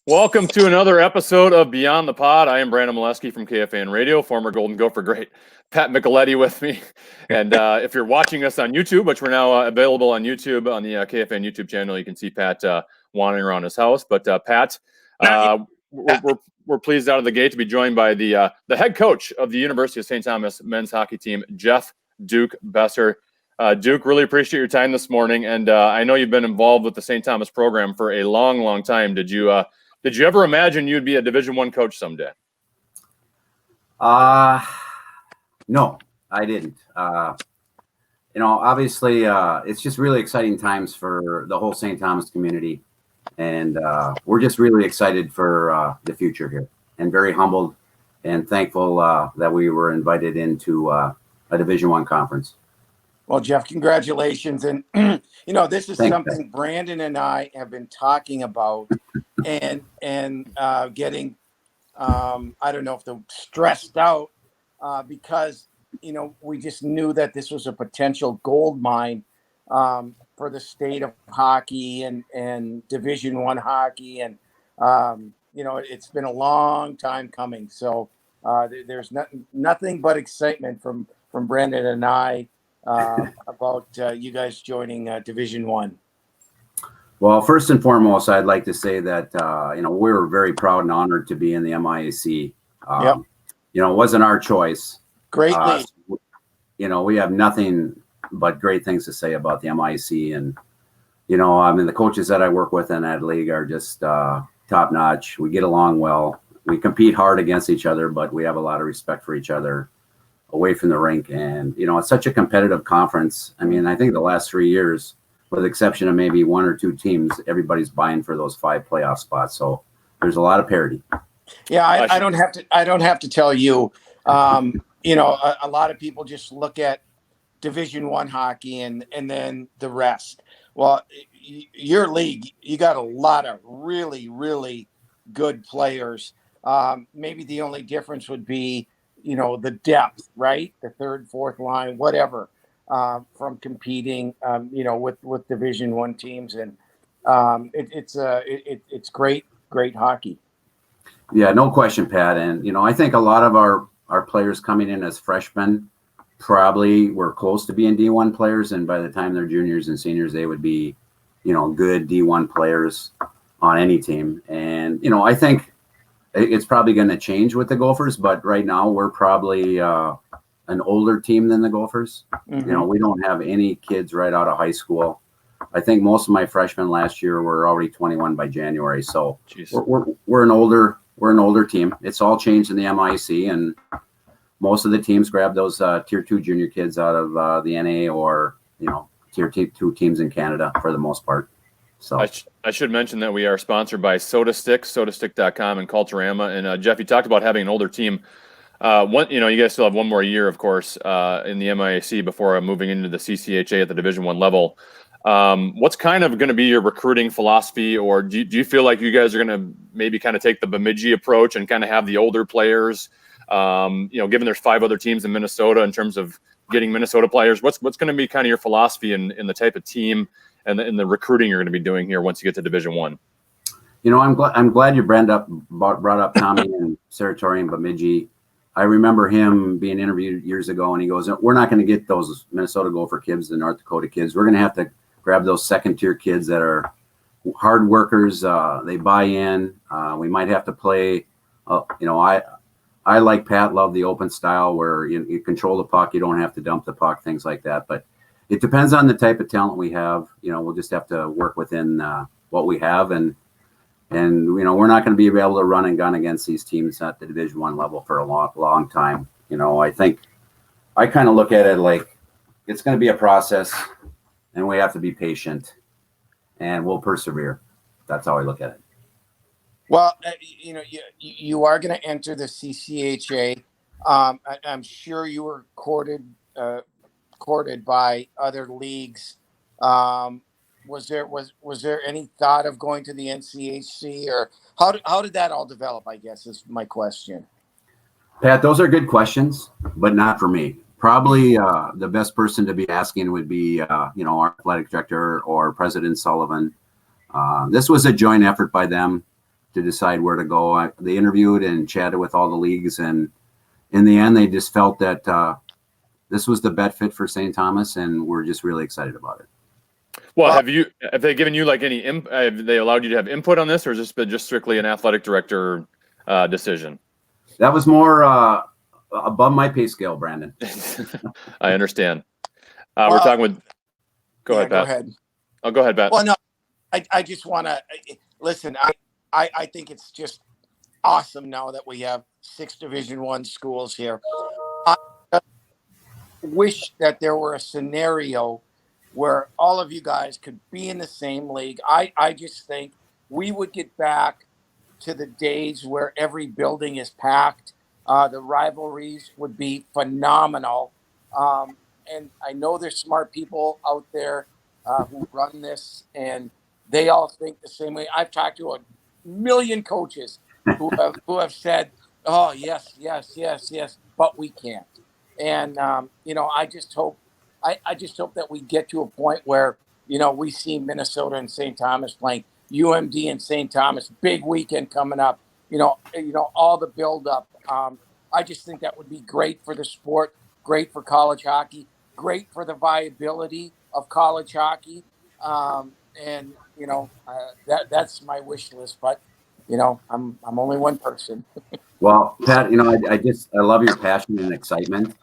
Welcome to another episode of Beyond the Pod. I am Brandon Mileski from KFAN Radio, former Golden Gopher great Pat Micheletti with me. And if you're watching us on YouTube, which we're now available on YouTube, on the KFAN YouTube channel, you can see Pat wandering around his house. But Pat, we're pleased out of the gate to be joined by the head coach of the University of St. Thomas men's hockey team, Jeff Duke Boeser. Duke, really appreciate your time this morning. And I know you've been involved with the St. Thomas program for a long, long time. Did you ever imagine you'd be a Division I coach someday? No, I didn't. Obviously, it's just really exciting times for the whole St. Thomas community. And we're just really excited for the future here and very humbled and thankful that we were invited into a Division I conference. Well, Jeff, congratulations. And, this is Thanks, something man. Brandon and I have been talking about and getting, I don't know if they're stressed out because, we just knew that this was a potential gold mine for the state of hockey and Division I hockey. And, it's been a long time coming. So there's nothing but excitement from Brandon and I about you guys joining Division I. Well, first and foremost, I'd like to say that, we're very proud and honored to be in the MIAC. Yep. It wasn't our choice. Great league. We have nothing but great things to say about the MIAC. And, the coaches that I work with in that league are just top notch. We get along well. We compete hard against each other, but we have a lot of respect for each other away from the rink. And, it's such a competitive conference. I think the last 3 years, with the exception of maybe one or two teams, everybody's vying for those 5 playoff spots. So there's a lot of parity. Yeah, I don't have to tell you. A lot of people just look at Division I hockey and then the rest. Well, your league, you got a lot of really, really good players. Maybe the only difference would be, the depth, right? The third, fourth line, whatever. From competing, with Division I teams, and it's great hockey. Yeah, no question, Pat. And I think a lot of our players coming in as freshmen probably were close to being D1 players, and by the time they're juniors and seniors, they would be, good D1 players on any team. And I think it's probably going to change with the Gophers, but right now we're probably an older team than the Gophers. Mm-hmm. We don't have any kids right out of high school. I think most of my freshmen last year were already 21 by January. So we're an older team. It's all changed in the MIC, and most of the teams grab those tier 2 junior kids out of the NA or tier 2 teams in Canada for the most part. So I should mention that we are sponsored by sodastick.com and Culturama. And Jeff, you talked about having an older team. You guys still have one more year, of course, in the MIAC before moving into the CCHA at the Division I level. What's kind of going to be your recruiting philosophy, or do you feel like you guys are going to maybe kind of take the Bemidji approach and kind of have the older players? Given there's 5 other teams in Minnesota in terms of getting Minnesota players, what's going to be kind of your philosophy in the type of team and the recruiting you're going to be doing here once you get to Division I? I'm glad you brought up Tommy and Saratory and Bemidji. I remember him being interviewed years ago, and he goes, "We're not going to get those Minnesota Gopher kids, the North Dakota kids. We're going to have to grab those second-tier kids that are hard workers. They buy in. We might have to play. I like Pat, love the open style where you control the puck. You don't have to dump the puck, things like that. But it depends on the type of talent we have. We'll just have to work within what we have, and we're not going to be able to run and gun against these teams at the Division I level for a long time. I think I kind of look at it like it's going to be a process, and we have to be patient, and we'll persevere. That's how I look at it. Well, you are going to enter the CCHA. I'm sure you were courted by other leagues. Was there any thought of going to the NCHC, or how did that all develop, I guess, is my question. Pat, those are good questions, but not for me. Probably the best person to be asking would be, our athletic director or President Sullivan. This was a joint effort by them to decide where to go. They interviewed and chatted with all the leagues, and in the end, they just felt that this was the bet fit for St. Thomas, and we're just really excited about it. Well, have they given you like any have they allowed you to have input on this, or has this been just strictly an athletic director decision? That was more above my pay scale, Brandon. I understand. We're talking with. Go ahead, Pat. Go ahead. Oh, go ahead, Pat. Well, no, I just want to listen. I think it's just awesome now that we have 6 Division I schools here. I wish that there were a scenario where all of you guys could be in the same league. I just think we would get back to the days where every building is packed. The rivalries would be phenomenal. And I know there's smart people out there who run this, and they all think the same way. I've talked to a million coaches who have said, "Oh, yes, but we can't." And I just hope that we get to a point where we see Minnesota and St. Thomas playing, UMD and St. Thomas, big weekend coming up. All the buildup. I just think that would be great for the sport, great for college hockey, great for the viability of college hockey. That's my wish list, but I'm only one person. Well, Pat, I love your passion and excitement,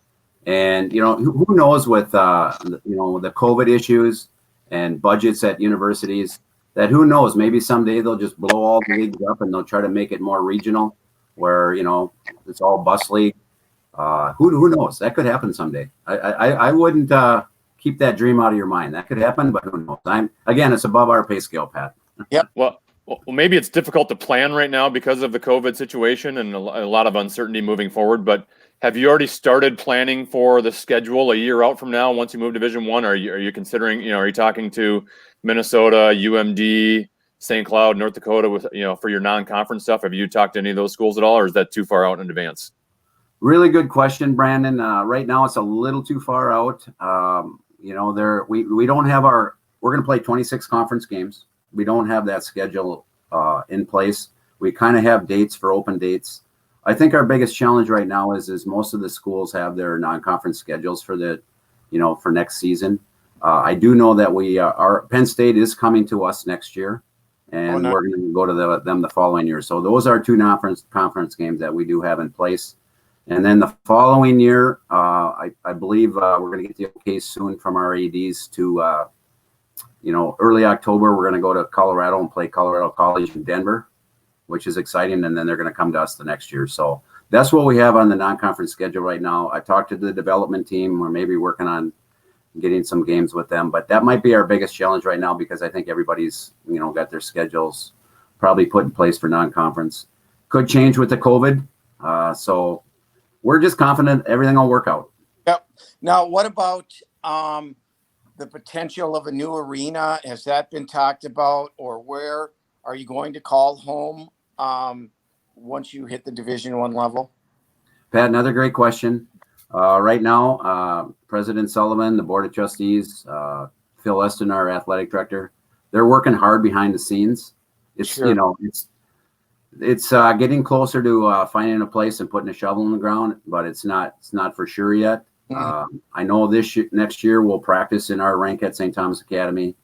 and who knows with the COVID issues and budgets at universities, that who knows, maybe someday they'll just blow all the leagues up and they'll try to make it more regional, where it's all bus league. Who knows? That could happen someday. I wouldn't keep that dream out of your mind. That could happen, but who knows? It's above our pay scale, Pat. Yep. Well, maybe it's difficult to plan right now because of the COVID situation and a lot of uncertainty moving forward. But have you already started planning for the schedule a year out from now? Once you move Division I, are you considering? Are you talking to Minnesota, UMD, St. Cloud, North Dakota with for your non-conference stuff? Have you talked to any of those schools at all, or is that too far out in advance? Really good question, Brandon. Right now, it's a little too far out. We don't have we're going to play 26 conference games. We don't have that schedule in place. We kind of have dates for open dates. I think our biggest challenge right now is most of the schools have their non-conference schedules for for next season. I do know that our Penn State is coming to us next year, and we're going to go to them the following year. So those are 2 conference games that we do have in place. And then the following year, I believe we're going to get the okay soon from our ADs to, early October, we're going to go to Colorado and play Colorado College in Denver, which is exciting. And then they're going to come to us the next year. So that's what we have on the non-conference schedule right now. I talked to the development team. We're maybe working on getting some games with them. But that might be our biggest challenge right now, because I think everybody's, got their schedules probably put in place for non-conference. Could change with the COVID. So we're just confident everything will work out. Yep. Now, what about the potential of a new arena? Has that been talked about, or where are you going to call home once you hit the Division I level? Pat, another great question. Right now, President Sullivan, the Board of Trustees, Phil Eston, our athletic director, they're working hard behind the scenes. It's Sure. It's getting closer to finding a place and putting a shovel in the ground, but it's not for sure yet. Mm-hmm. I know next year we'll practice in our rink at St. Thomas Academy,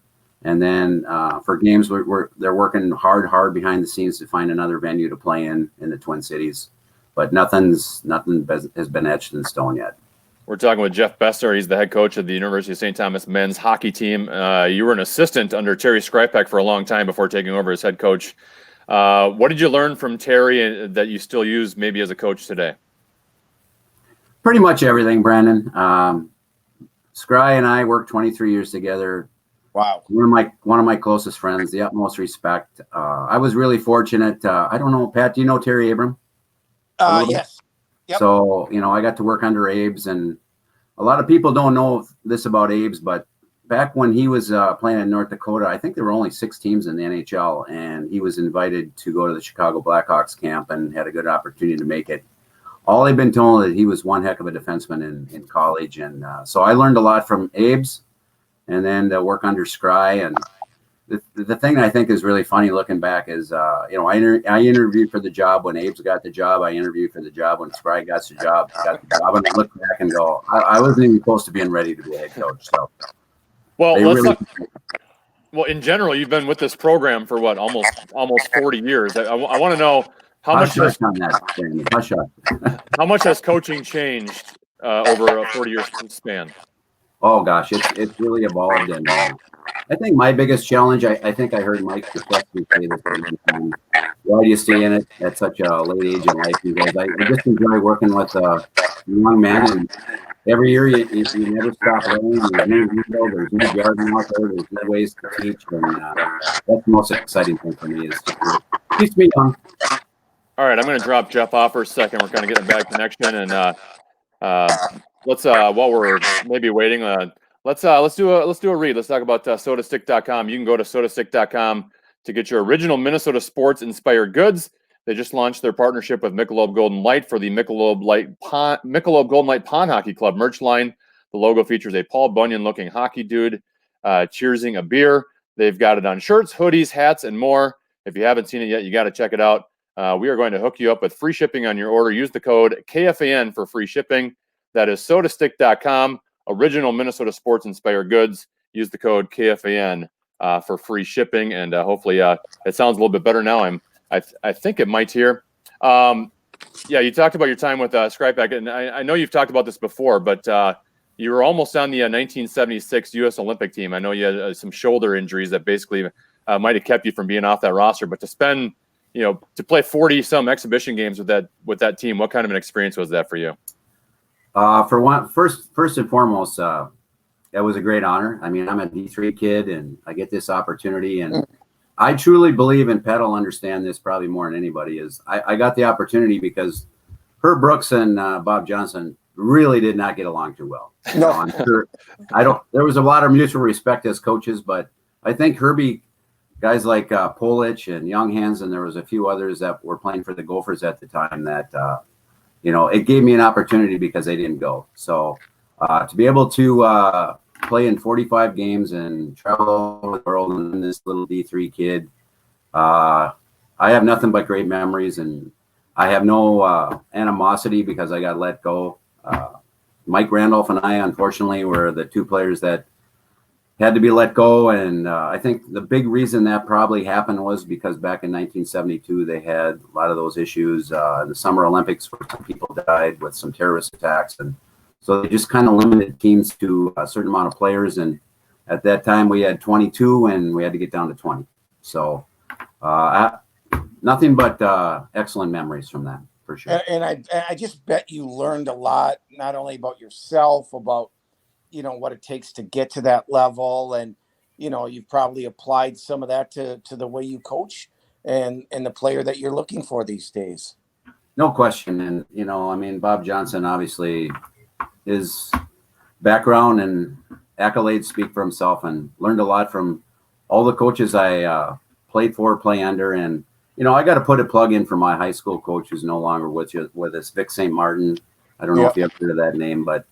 and then for games they're working hard behind the scenes to find another venue to play in the Twin Cities, but nothing has been etched in stone yet. We're talking with Jeff Boeser. He's the head coach of the University of St. Thomas men's hockey team. You were an assistant under Terry Skripek for a long time before taking over as head coach. What did you learn from Terry that you still use maybe as a coach today? Pretty much everything, Brandon. Scry and I worked 23 years together. Wow. One of my closest friends, the utmost respect. I was really fortunate. I don't know, Pat, do you know Terry Abram? Yes. Yep. So, I got to work under Abe's, and a lot of people don't know this about Abe's, but back when he was playing in North Dakota, I think there were only 6 teams in the NHL, and he was invited to go to the Chicago Blackhawks camp and had a good opportunity to make it. All I've been told that he was one heck of a defenseman in college, and so I learned a lot from Abe's, and then to work under Scry, and the thing I think is really funny looking back is, I interviewed for the job when Abe's got the job. I interviewed for the job when Spry got the job. And I look back and go, I wasn't even close to being ready to be a head coach. So, well, in general, you've been with this program for what, almost 40 years. I want to know how much has coaching changed over a 40-year span? Oh gosh, it's really evolved, and I think my biggest challenge, I think I heard Mike Micheletti say this one time. Why do you stay in it at such a late age in life? Because I just enjoy working with young men, and every year you never stop learning. There's new people, there's new jargon out there, there's new ways to teach, and that's the most exciting thing for me is to keeps me young. All right, I'm going to drop Jeff off for a second. We're kind of getting a bad connection, and let's while we're maybe waiting, let's do a read. Let's talk about sodastick.com. You can go to sodastick.com to get your original Minnesota sports inspired goods. They just launched their partnership with Michelob Golden Light for the Michelob Golden Light Pond Hockey Club merch line. The logo features a Paul Bunyan looking hockey dude cheersing a beer. They've got it on shirts, hoodies, hats, and more. If you haven't seen it yet, you got to check it out. We are going to hook you up with free shipping on your order. Use the code KFAN for free shipping. That is sodastick.com, original Minnesota sports inspired goods. Use the code KFAN for free shipping, and hopefully it sounds a little bit better now. I think it might here. Yeah, you talked about your time with Skrypek, and I know you've talked about this before, but you were almost on the 1976 U.S. Olympic team. I know you had some shoulder injuries that basically might have kept you from being off that roster, but to play 40-some exhibition games with that team, what kind of an experience was that for you? First and foremost, that was a great honor. I mean, I'm a D3 kid, and I get this opportunity, and I truly believe, and Pat will understand this probably more than anybody, is I got the opportunity because Herb Brooks and Bob Johnson really did not get along too well. No, I'm sure. There was a lot of mutual respect as coaches, but I think Herbie, guys like Polich and Young Hands, and there was a few others that were playing for the Gophers at the time that, it gave me an opportunity because they didn't go. So to be able to play in 45 games and travel all over the world and this little D3 kid, I have nothing but great memories, and I have no animosity because I got let go. Mike Randolph and I, unfortunately, were the two players that had to be let go, and I think the big reason that probably happened was because back in 1972 they had a lot of those issues in the Summer Olympics where some people died with some terrorist attacks, and so they just kind of limited teams to a certain amount of players, and at that time we had 22 and we had to get down to 20. So nothing but excellent memories from that, for sure. And I just bet you learned a lot, not only about yourself, about what it takes to get to that level, and you've probably applied some of that to the way you coach and the player that you're looking for these days. No question. And Bob Johnson, obviously his background and accolades speak for himself, and learned a lot from all the coaches I play under. And I got to put a plug in for my high school coach who's no longer with us, Vic St. Martin. I don't know if you ever heard of that name, but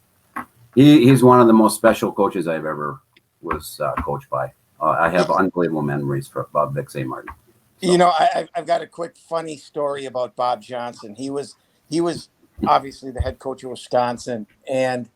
he's one of the most special coaches I've ever was coached by. I have unbelievable memories for Bob Vic St. Martin. So. I've got a quick funny story about Bob Johnson. He was obviously the head coach of Wisconsin, and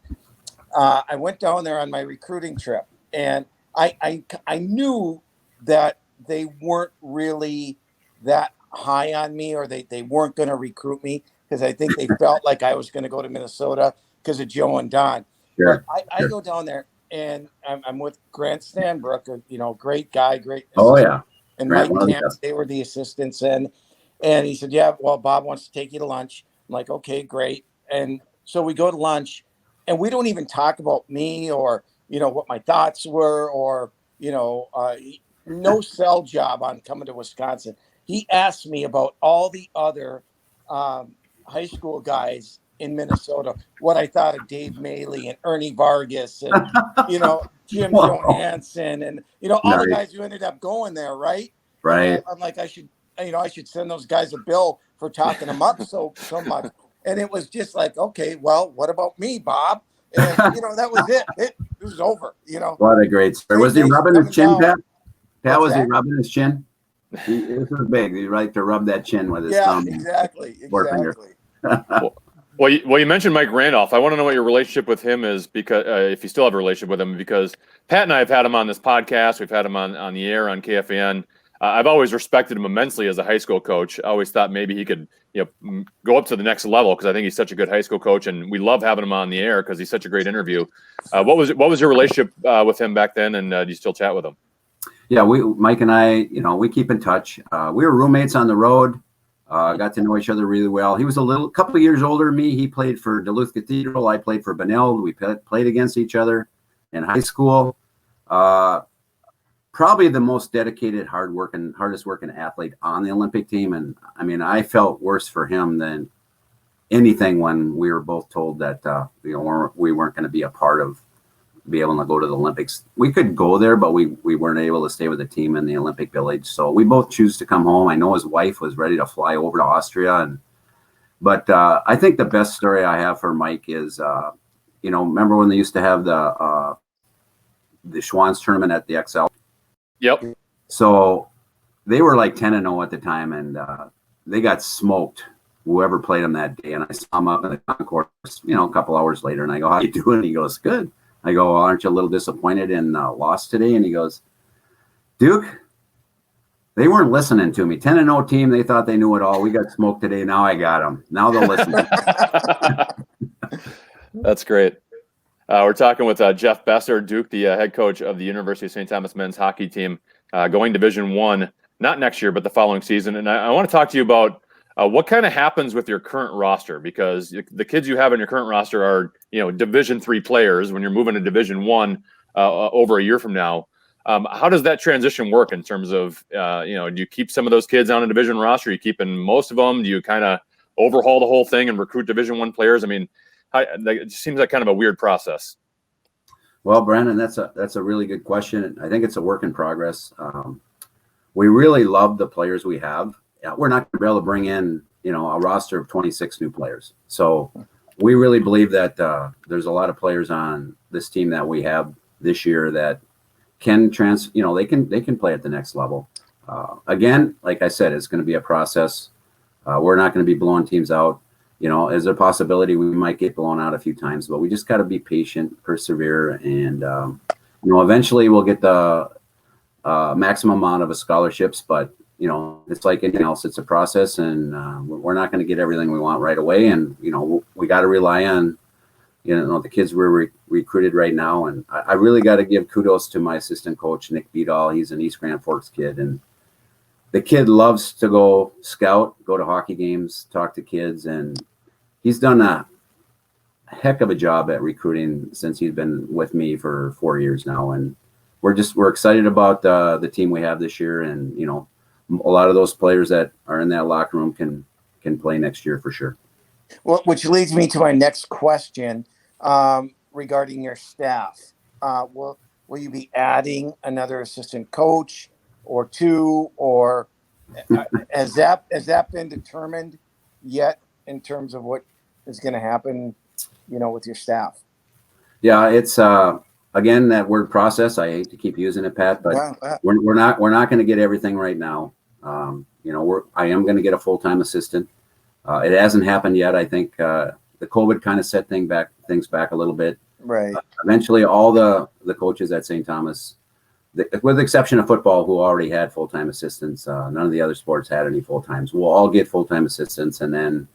I went down there on my recruiting trip, and I knew that they weren't really that high on me, or they weren't going to recruit me, because I think they felt like I was going to go to Minnesota because of Joe and Don. Sure. I go down there, and I'm with Grant Stanbrook, great guy, great. Oh yeah. And Mike Camp, they were the assistants, and he said, "Yeah, well, Bob wants to take you to lunch." I'm like, "Okay, great." And so we go to lunch, and we don't even talk about me or what my thoughts were, or no sell job on coming to Wisconsin. He asked me about all the other high school guys in Minnesota, what I thought of Dave Maley and Ernie Vargas and, Jim Johansson and, all the guys who ended up going there. Right. Right. I'm like, I should send those guys a bill for talking them up so much. And it was just like, okay, well, what about me, Bob? And, that was it. It was over, What a great story. Was he rubbing his chin, Pat? Pat, was he that? rubbing his chin? This was big. He like to rub that chin with his thumb. Exactly. Well, you mentioned Mike Randolph. I want to know what your relationship with him is, because if you still have a relationship with him, because Pat and I have had him on this podcast. We've had him on the air on KFAN. I've always respected him immensely as a high school coach. I always thought maybe he could, go up to the next level, because I think he's such a good high school coach, and we love having him on the air because he's such a great interview. What was your relationship with him back then, and do you still chat with him? Yeah, Mike and I, we keep in touch. We were roommates on the road. Got to know each other really well. He was a couple of years older than me. He played for Duluth Cathedral. I played for Benilde. We played against each other in high school. Probably the most dedicated, hardest working athlete on the Olympic team. And I mean, I felt worse for him than anything when we were both told that we weren't going to be able to go to the Olympics. We could go there, but we weren't able to stay with the team in the Olympic Village. So we both choose to come home. I know his wife was ready to fly over to Austria. But I think the best story I have for Mike is, remember when they used to have the Schwann's tournament at the XL? Yep. So they were like 10-0 at the time, and they got smoked, whoever played them that day. And I saw him up in the concourse, a couple hours later, and I go, "How you doing?" And he goes, "Good." I go, "Well, aren't you a little disappointed in loss today?" And he goes, "Duke, they weren't listening to me. 10-0 team, they thought they knew it all. We got smoked today. Now I got them. Now they'll listen." That's great. We're talking with Jeff Boeser, Duke, the head coach of the University of St. Thomas men's hockey team, going Division I, not next year, but the following season. And I want to talk to you about what kind of happens with your current roster, because the kids you have in your current roster are, Division III players when you're moving to Division I over a year from now. How does that transition work in terms of, do you keep some of those kids on a Division roster? Are you keeping most of them? Do you kind of overhaul the whole thing and recruit Division I players? I mean, it seems like kind of a weird process. Well, Brandon, that's a really good question. I think it's a work in progress. We really love the players we have. We're not going to be able to bring in, a roster of 26 new players. So we really believe that there's a lot of players on this team that we have this year that can they can play at the next level. Again, like I said, it's going to be a process. We're not going to be blowing teams out. Is there a possibility we might get blown out a few times, but we just got to be patient, persevere, and eventually we'll get the maximum amount of scholarships. But it's like anything else; it's a process, and we're not going to get everything we want right away. And we got to rely on the kids we're recruited right now. And I really got to give kudos to my assistant coach, Nick Beadall. He's an East Grand Forks kid, and the kid loves to go scout, go to hockey games, talk to kids, and he's done a heck of a job at recruiting since he's been with me for 4 years now. And we're excited about the team we have this year. And, a lot of those players that are in that locker room can play next year for sure. Well, which leads me to my next question regarding your staff. Will you be adding another assistant coach or two, or has that been determined yet in terms of what is going to happen, with your staff? Yeah, it's again that word process. I hate to keep using it, Pat, but we're not going to get everything right now. I am going to get a full-time assistant. It hasn't happened yet. I think the COVID kind of set things back a little bit. Right. Eventually, all the coaches at St. Thomas, with the exception of football, who already had full-time assistants, none of the other sports had any full-times. We'll all get full-time assistants, and then,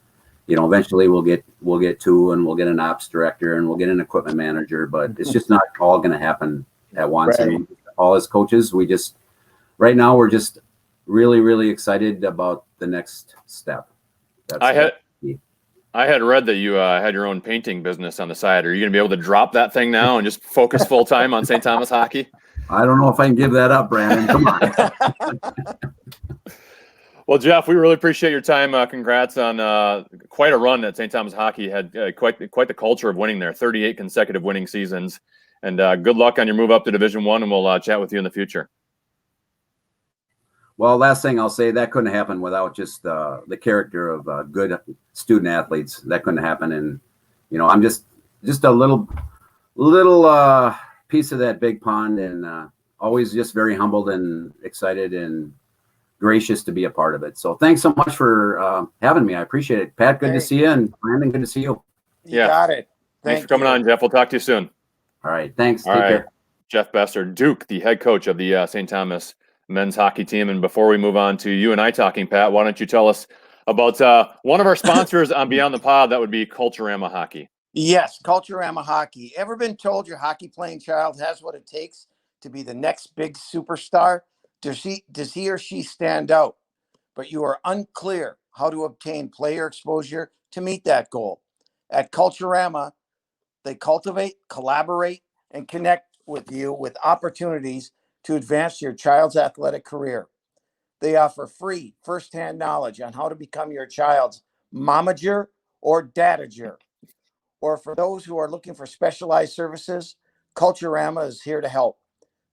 eventually we'll get two, and we'll get an ops director, and we'll get an equipment manager. But it's just not all going to happen at once. Right. And all as coaches, right now we're just really, really excited about the next step. I had read that you had your own painting business on the side. Are you going to be able to drop that thing now and just focus full time on St. Thomas hockey? I don't know if I can give that up, Brandon. Come on. Well, Jeff, we really appreciate your time. Congrats on quite a run that St. Thomas hockey had. Quite the culture of winning there. 38 consecutive winning seasons. And good luck on your move up to Division I, and we'll chat with you in the future. Well, last thing I'll say, that couldn't happen without just the character of good student athletes. That couldn't happen. And, I'm just a little piece of that big pond. And always just very humbled and excited and gracious to be a part of it. So thanks so much for having me. I appreciate it. Pat, good to see you, and Brandon, good to see you. You got it. Thanks for coming on, Jeff. We'll talk to you soon. All right. Thanks. Take care. Jeff Boeser, Duke, the head coach of the St. Thomas men's hockey team. And before we move on to you and I talking, Pat, why don't you tell us about one of our sponsors on Beyond the Pod? That would be Culturama Hockey. Yes, Culturama Hockey. Ever been told your hockey playing child has what it takes to be the next big superstar? Does he or she stand out, but you are unclear how to obtain player exposure to meet that goal? At Culturama, they cultivate, collaborate, and connect with you with opportunities to advance your child's athletic career. They offer free firsthand knowledge on how to become your child's momager or dadager. Or for those who are looking for specialized services, Culturama is here to help.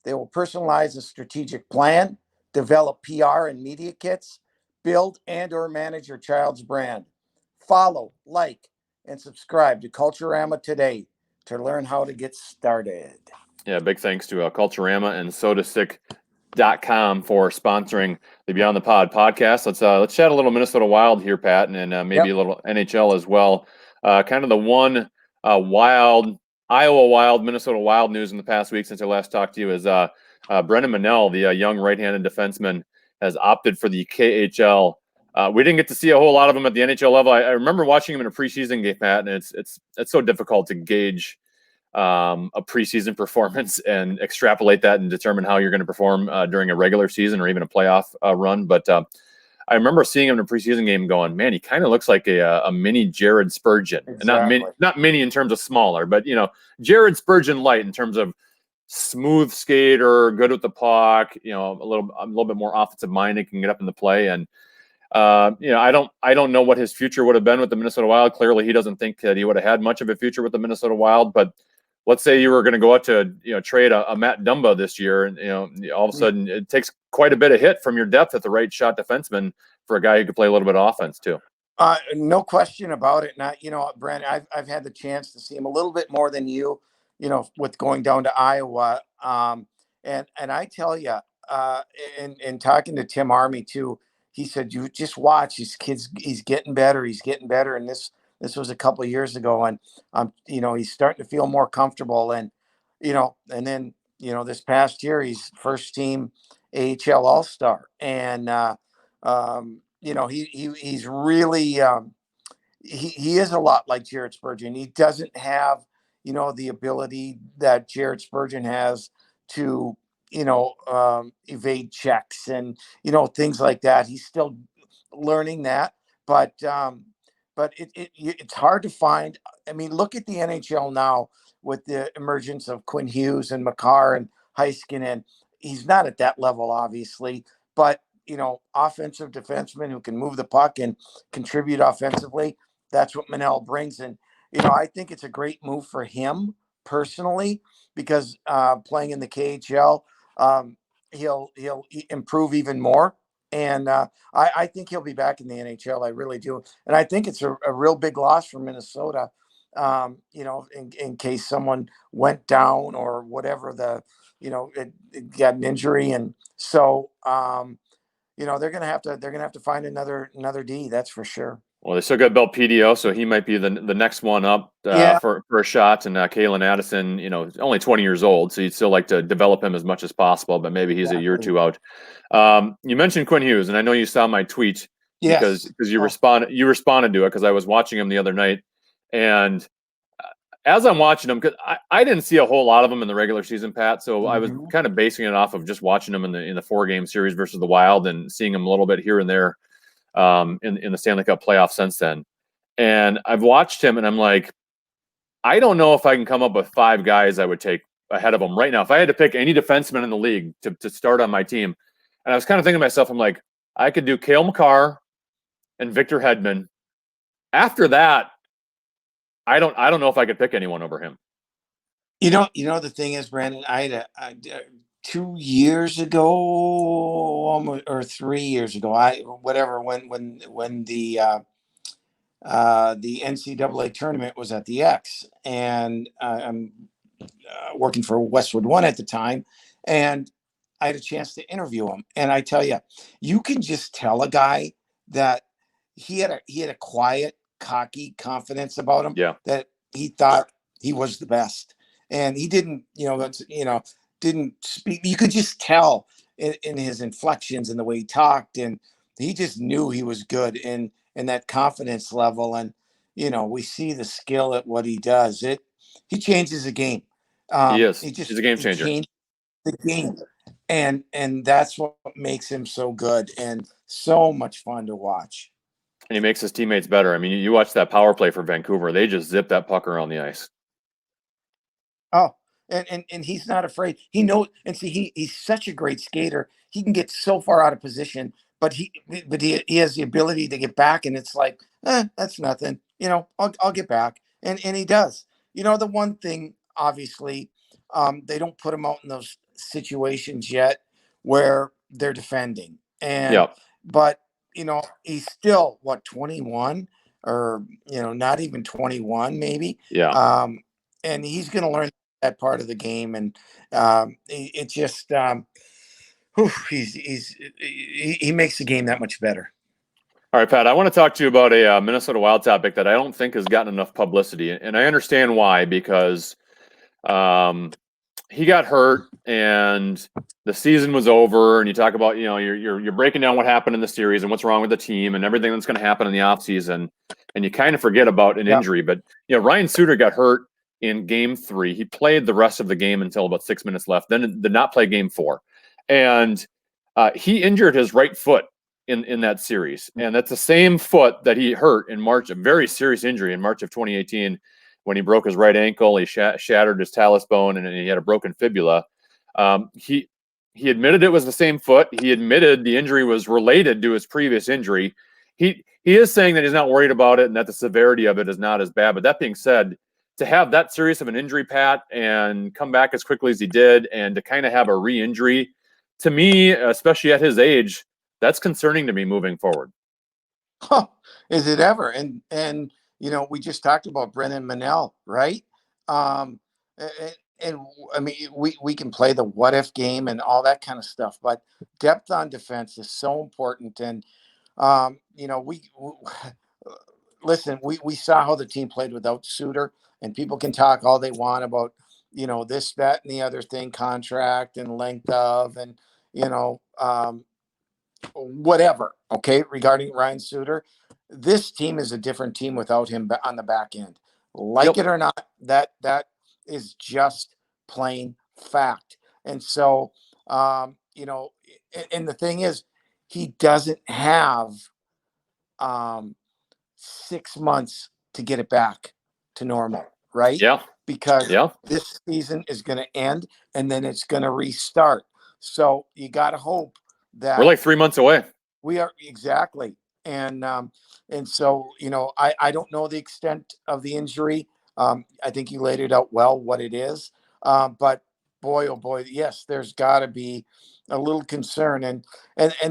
They will personalize a strategic plan, develop PR and media kits, build and or manage your child's brand. Follow, like, and subscribe to Culturama today to learn how to get started. Yeah, big thanks to Culturama and SodaStick.com for sponsoring the Beyond the Pod podcast. Let's chat a little Minnesota Wild here, Pat, and maybe a little NHL as well. Kind of the one Wild, Iowa Wild, Minnesota Wild news in the past week since I last talked to you is Brennan Manel, the young right-handed defenseman, has opted for the KHL. We didn't get to see a whole lot of him at the NHL level. I remember watching him in a preseason game, Pat, and it's so difficult to gauge a preseason performance and extrapolate that and determine how you're going to perform during a regular season or even a playoff run. But I remember seeing him in a preseason game going, man, he kind of looks like a mini Jared Spurgeon. Exactly. And not mini in terms of smaller, but, Jared Spurgeon light in terms of smooth skater, good with the puck, a little bit more offensive minded, can get up in the play. And, I don't know what his future would have been with the Minnesota Wild. Clearly, he doesn't think that he would have had much of a future with the Minnesota Wild. But let's say you were going to go out to trade a Matt Dumba this year, and all of a sudden it takes quite a bit of hit from your depth at the right shot defenseman for a guy who could play a little bit of offense too. No question about it. Now, Brandon, I've had the chance to see him a little bit more than you, with going down to Iowa. And I tell you, in talking to Tim Army too, he said, you just watch his kids. He's getting better. He's getting better. And this was a couple of years ago. And, he's starting to feel more comfortable. And, and then, this past year, he's first team AHL All-Star. And, he's really, he is a lot like Jared Spurgeon. He doesn't have, the ability that Jared Spurgeon has to, evade checks and, things like that. He's still learning that, but it's hard to find. I mean, look at the NHL now with the emergence of Quinn Hughes and Makar and Heiskanen. He's not at that level, obviously, but offensive defensemen who can move the puck and contribute offensively. That's what Manel brings. And, I think it's a great move for him personally, because playing in the KHL, he'll improve even more. And I think he'll be back in the NHL. I really do. And I think it's a real big loss for Minnesota, in case someone went down or whatever, it got an injury. And so, they're gonna have to find another D. That's for sure. Well, they still got Bell PDO, so he might be the next one up for a shot. And Kalyn Addison, only 20 years old, so you'd still like to develop him as much as possible, but maybe he's a year or two out. You mentioned Quinn Hughes, and I know you saw my tweet because you responded to it because I was watching him the other night, and as I'm watching him, because I didn't see a whole lot of him in the regular season, Pat. So I was kind of basing it off of just watching him in the 4-game series versus the Wild and seeing him a little bit here and there in the Stanley Cup playoffs since then. And I've watched him, and I'm like, I don't know if I can come up with 5 guys I would take ahead of him right now. If I had to pick any defenseman in the league to start on my team, and I was kind of thinking to myself, I'm like, I could do Cale Makar and Victor Hedman. After that, I don't know if I could pick anyone over him. The thing is, Brandon, I had 2 years ago, almost, or 3 years ago, when the NCAA tournament was at the X, and working for Westwood One at the time, and I had a chance to interview him. And I tell you, you can just tell a guy that he had a quiet, cocky confidence about him, Yeah. that he thought he was the best, and he didn't, didn't speak. You could just tell in his inflections and the way he talked, and he just knew he was good in that confidence level. And we see the skill at what he does. He changes the game. He is. He's a game changer. changed the game, and that's what makes him so good and so much fun to watch. And he makes his teammates better. I mean, you watch that power play for Vancouver. They just zip that puck around the ice. Oh, and he's not afraid. He knows, and see, he's such a great skater. He can get so far out of position, but he has the ability to get back, and it's like, that's nothing. I'll get back, and he does. The one thing, obviously, they don't put him out in those situations yet where they're defending, but he's still 21 or not even 21 maybe. And he's going to learn that part of the game, and it just he makes the game that much better. All right, Pat, I want to talk to you about a Minnesota Wild topic that I don't think has gotten enough publicity, and I understand why, because he got hurt and the season was over, and you talk about, you're breaking down what happened in the series and what's wrong with the team and everything that's going to happen in the offseason, and you kind of forget about an injury. But Ryan Suter got hurt in Game 3. He played the rest of the game until about 6 minutes left, then did not play Game 4, and he injured his right foot in that series, and that's the same foot that he hurt in March, a very serious injury in March of 2018. When he broke his right ankle, he shattered his talus bone, and he had a broken fibula. He admitted it was the same foot. He admitted the injury was related to his previous injury. He is saying that he's not worried about it and that the severity of it is not as bad. But that being said, to have that serious of an injury, Pat, and come back as quickly as he did, and to kind of have a re-injury, to me, especially at his age, that's concerning to me moving forward. Huh, is it ever? And we just talked about Brennan Manel, right? And I mean, we can play the what if game and all that kind of stuff, but depth on defense is so important. And listen, we saw how the team played without Suter, and people can talk all they want about this, that, and the other thing, contract and length of, and whatever. Okay, regarding Ryan Suter, this team is a different team without him on the back end. Like it or not, that is just plain fact. And so, and the thing is, he doesn't have 6 months to get it back to normal, right? Yeah. Because this season is going to end, and then it's going to restart. So you got to hope that we're like 3 months away. We are, exactly. And so, I don't know the extent of the injury. I think you laid it out well, what it is. But boy, oh boy, yes, there's got to be a little concern. And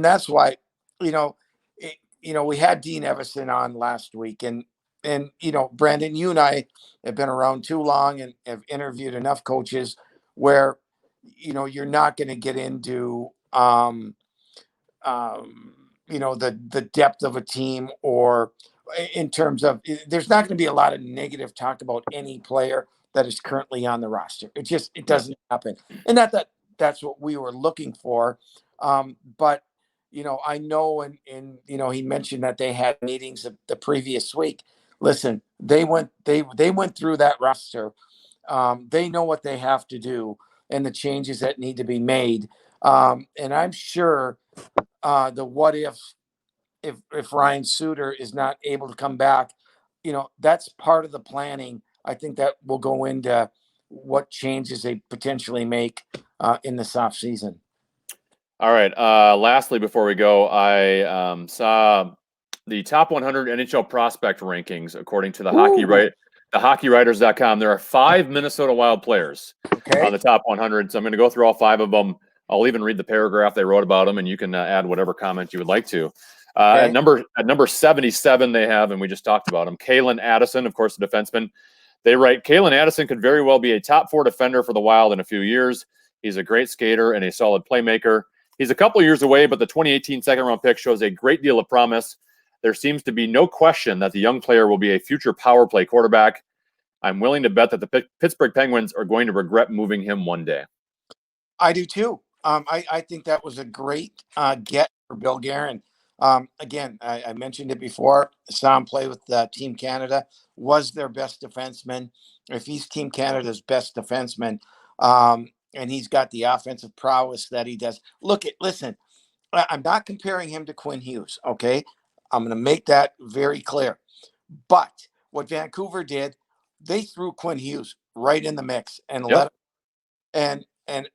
that's why, we had Dean Evison on last week, and Brandon, you and I have been around too long and have interviewed enough coaches where, you're not going to get into, the depth of a team, or in terms of, there's not going to be a lot of negative talk about any player that is currently on the roster. It doesn't happen. And that's what we were looking for. But, I know, and he mentioned that they had meetings the previous week. Listen, they went through that roster. They know what they have to do and the changes that need to be made. And I'm sure the what if Ryan Suter is not able to come back, that's part of the planning. I think that will go into what changes they potentially make in this off season. All right. Lastly, before we go, I saw the top 100 NHL prospect rankings according to the HockeyWriters.com. There are 5 Minnesota Wild players on the top 100. So I'm going to go through all 5 of them. I'll even read the paragraph they wrote about them, and you can add whatever comment you would like to. At number 77, they have, and we just talked about him, Kalyn Addison, of course, the defenseman. They write, Kalyn Addison could very well be a top 4 defender for the Wild in a few years. He's a great skater and a solid playmaker. He's a couple years away, but the 2018 second-round pick shows a great deal of promise. There seems to be no question that the young player will be a future power play quarterback. I'm willing to bet that the Pittsburgh Penguins are going to regret moving him one day. I do too. I think that was a great get for Bill Guerin. Again, I mentioned it before. Saw him play with Team Canada. Was their best defenseman. If he's Team Canada's best defenseman, and he's got the offensive prowess that he does. Listen, I'm not comparing him to Quinn Hughes. Okay, I'm going to make that very clear. But what Vancouver did, they threw Quinn Hughes right in the mix and let him, and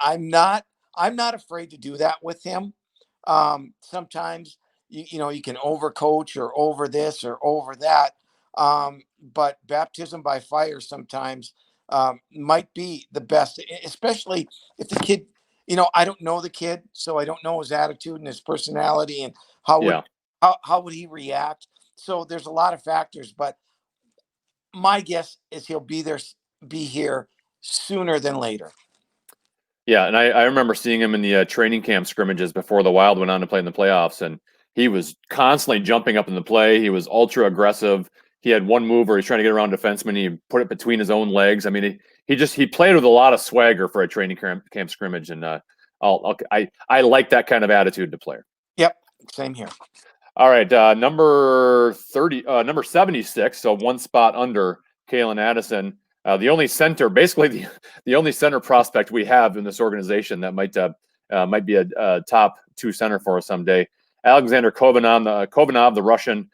I'm not afraid to do that with him. Sometimes you know you can overcoach or over this or over that, but baptism by fire sometimes might be the best, especially if the kid. You know, I don't know the kid, so I don't know his attitude and his personality and how would he react. So there's a lot of factors, but my guess is he'll be here sooner than later. Yeah, and I remember seeing him in the training camp scrimmages before the Wild went on to play in the playoffs, and he was constantly jumping up in the play. He was ultra aggressive. He had one move where he's trying to get around defenseman. He put it between his own legs. I mean, he played with a lot of swagger for a training camp scrimmage, and I like that kind of attitude to player. Yep, same here. All right, number 76, so one spot under Kalyn Addison. The only center, basically the only center prospect we have in this organization that might be a top 2 center for us someday. Alexander Kovanov, the Russian.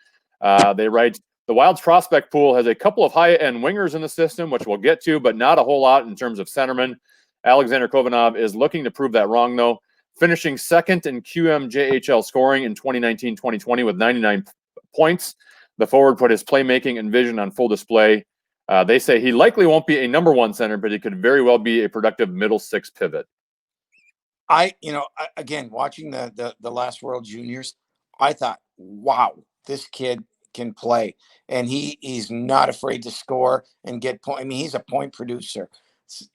They write, the Wild's prospect pool has a couple of high-end wingers in the system, which we'll get to, but not a whole lot in terms of centermen. Alexander Kovanov is looking to prove that wrong, though, finishing second in QMJHL scoring in 2019-2020 with 99 points. The forward put his playmaking and vision on full display. They say he likely won't be a number 1 center, but he could very well be a productive middle 6 pivot. Again, watching the last World Juniors, I thought, wow, this kid can play, and he's not afraid to score and get point. I mean, he's a point producer,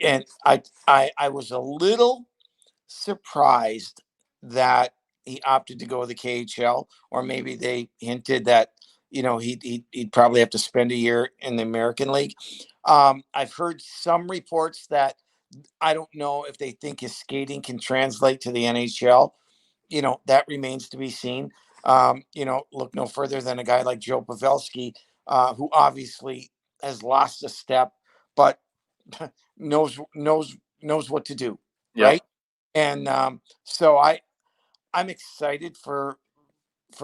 and I was a little surprised that he opted to go to the KHL, or maybe they hinted that he'd probably have to spend a year in the American League. I've heard some reports that I don't know if they think his skating can translate to the NHL. That remains to be seen. Look no further than a guy like Joe Pavelski, who obviously has lost a step, but knows what to do, right? And so I'm excited for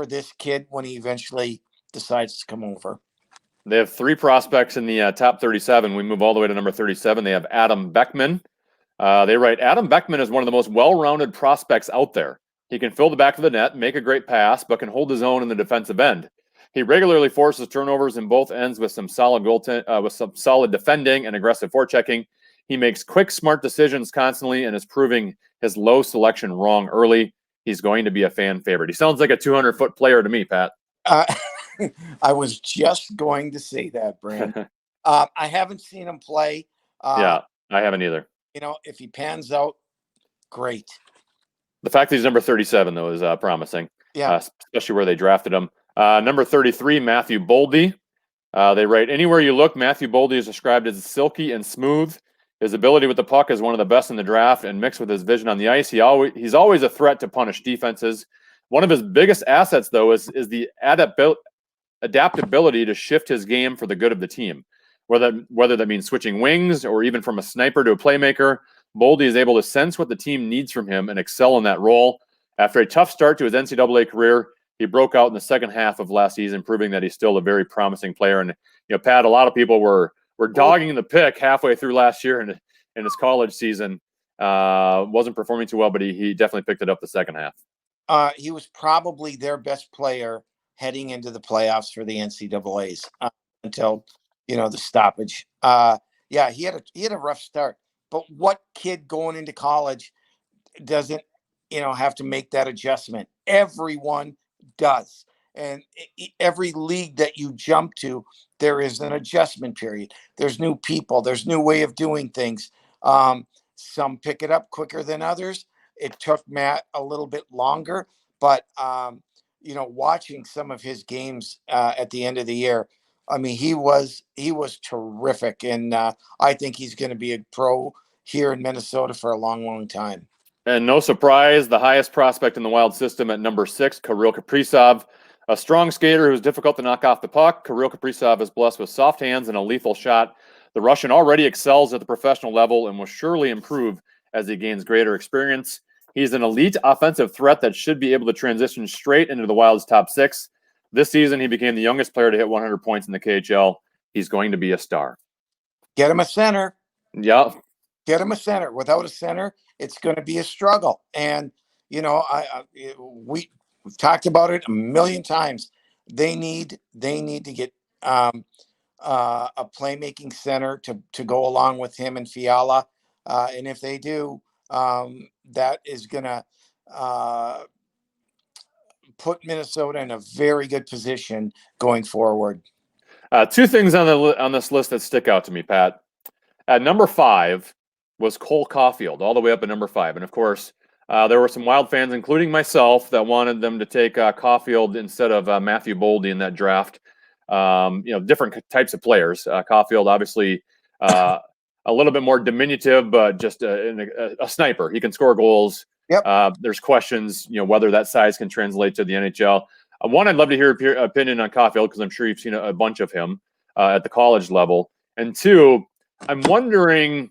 this kid when he eventually decides to come over. They have 3 prospects in the top 37. We move all the way to number 37. They have Adam Beckman. They write, Adam Beckman is one of the most well-rounded prospects out there. He can fill the back of the net, make a great pass, but can hold his own in the defensive end. He regularly forces turnovers in both ends with some solid defending and aggressive forechecking. He makes quick, smart decisions constantly and is proving his low selection wrong early. He's going to be a fan favorite. He sounds like a 200-foot player to me, Pat. I was just going to say that, Brandon. I haven't seen him play. Yeah, I haven't either. If he pans out, great. The fact that he's number 37, though, is promising. Yeah. Especially where they drafted him. Number 33, Matthew Boldy. They write, anywhere you look, Matthew Boldy is described as silky and smooth. His ability with the puck is one of the best in the draft, and mixed with his vision on the ice, he's always a threat to punish defenses. One of his biggest assets, though, is the adaptability to shift his game for the good of the team. Whether that means switching wings or even from a sniper to a playmaker, Boldy is able to sense what the team needs from him and excel in that role. After a tough start to his NCAA career, he broke out in the second half of last season, proving that he's still a very promising player. And Pat, a lot of people were dogging the pick halfway through last year in his college season. Wasn't performing too well, but he definitely picked it up the second half. He was probably their best player heading into the playoffs for the NCAAs until the stoppage. Yeah, he had a rough start. But what kid going into college doesn't have to make that adjustment? Everyone does. And every league that you jump to, there is an adjustment period. There's new people. There's new way of doing things. Some pick it up quicker than others. It took Matt a little bit longer, but watching some of his games at the end of the year, I mean, he was terrific, and I think he's going to be a pro here in Minnesota for a long, long time. And no surprise, the highest prospect in the Wild system at number 6, Kuril Kaprisav. A strong skater who's difficult to knock off the puck. Kuril Kaprisav is blessed with soft hands and a lethal shot. The Russian already excels at the professional level and will surely improve as he gains greater experience. He's an elite offensive threat that should be able to transition straight into the Wild's top 6. This season, he became the youngest player to hit 100 points in the KHL. He's going to be a star. Get him a center. Yeah. Get him a center. Without a center, it's going to be a struggle. And, we've talked about it a million times. They need to get a playmaking center to go along with him and Fiala. And if they do, that is going to put Minnesota in a very good position going forward. 2 things on this list that stick out to me, Pat. At number 5 was Cole Caufield, all the way up at number 5. And of course, there were some Wild fans, including myself, that wanted them to take Caufield instead of Matthew Boldy in that draft. Different types of players. Caufield, obviously, a little bit more diminutive, but just a sniper. He can score goals. Yep. There's questions, whether that size can translate to the NHL. One, I'd love to hear your opinion on Caufield because I'm sure you've seen a bunch of him at the college level. And 2, I'm wondering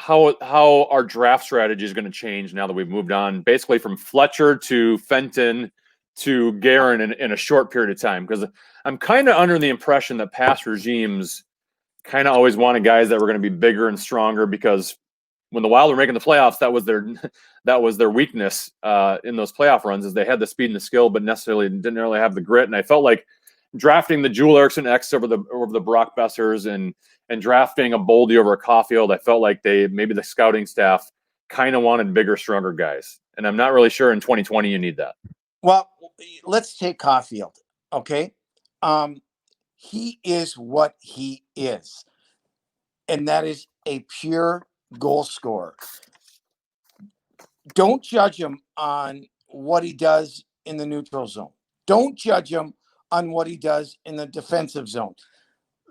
how our draft strategy is going to change now that we've moved on, basically from Fletcher to Fenton to Guerin in a short period of time. Because I'm kind of under the impression that past regimes kind of always wanted guys that were going to be bigger and stronger, because when the Wild were making the playoffs, that was their weakness in those playoff runs, is they had the speed and the skill, but necessarily didn't really have the grit. And I felt like drafting the Joel Eriksson X over the Brock Boesers and drafting a Boldy over a Caufield, I felt like maybe the scouting staff kind of wanted bigger, stronger guys. And I'm not really sure in 2020 you need that. Well, let's take Caufield, okay? He is what he is, and that is a pure goal scorer. Don't judge him on what he does in the neutral zone. Don't judge him on what he does in the defensive zone.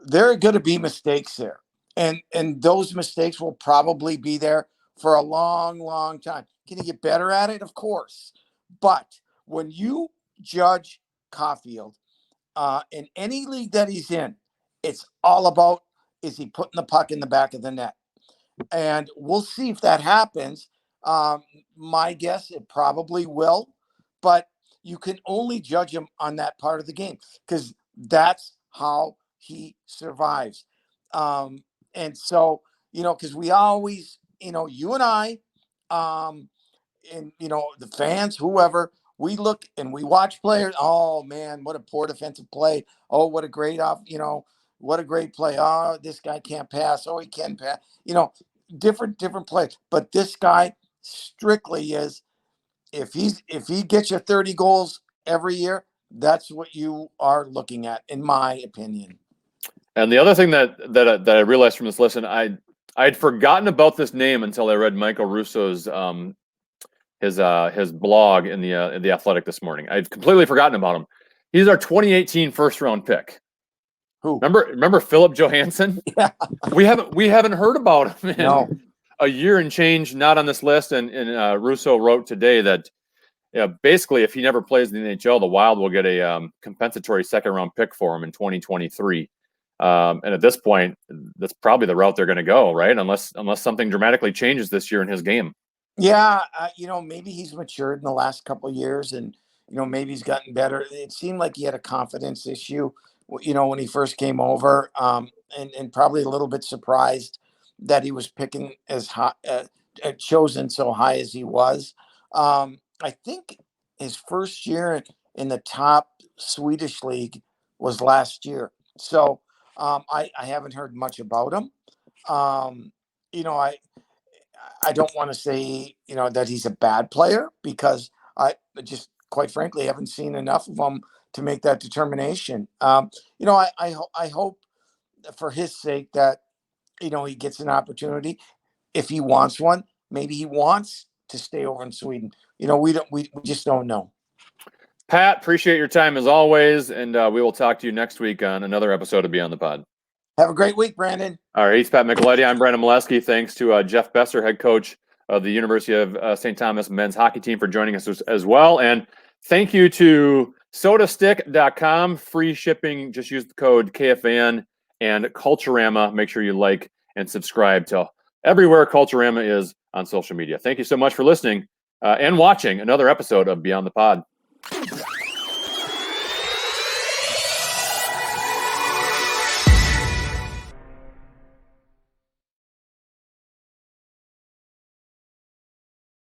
There are going to be mistakes there, and those mistakes will probably be there for a long, long time. Can he get better at it? Of course. But when you judge Caufield in any league that he's in, it's all about, is he putting the puck in the back of the net? And we'll see if that happens. My guess, it probably will, but you can only judge him on that part of the game because that's how he survives. And so, because we always, you and I, and, the fans, whoever, we look and we watch players. Oh, man, what a poor defensive play. Oh, what a great what a great play. Oh, this guy can't pass. Oh, he can pass. Different plays. But this guy strictly is, if he gets you 30 goals every year, that's what you are looking at, in my opinion. And the other thing that I realized from this lesson, I'd forgotten about this name until I read Michael Russo's his blog in the Athletic this morning. I'd completely forgotten about him. He's our 2018 first round pick. Who? Remember Philip Johansson? Yeah. We haven't heard about him in a year and change, not on this list. And Russo wrote today that basically if he never plays in the NHL, the Wild will get a compensatory second round pick for him in 2023. And at this point, that's probably the route they're going to go, right? Unless something dramatically changes this year in his game. Yeah, maybe he's matured in the last couple of years, and maybe he's gotten better. It seemed like he had a confidence issue, when he first came over, and probably a little bit surprised that he was picking as high, chosen so high as he was. I think his first year in the top Swedish league was last year, so I haven't heard much about him. I don't want to say, that he's a bad player, because just quite frankly, haven't seen enough of him to make that determination. You know, I hope for his sake that, you know, he gets an opportunity if he wants one. Maybe he wants to stay over in Sweden. You know, we just don't know. Pat, appreciate your time as always, and we will talk to you next week on another episode of Beyond the Pod. Have a great week, Brandon. All right, he's Pat Micheletti. I'm Brandon Mileski. Thanks to Jeff Boeser, head coach of the University of St. Thomas men's hockey team, for joining us as well. And thank you to sodastick.com. Free shipping. Just use the code KFAN, and Culturama. Make sure you like and subscribe to everywhere Culturama is on social media. Thank you so much for listening and watching another episode of Beyond the Pod.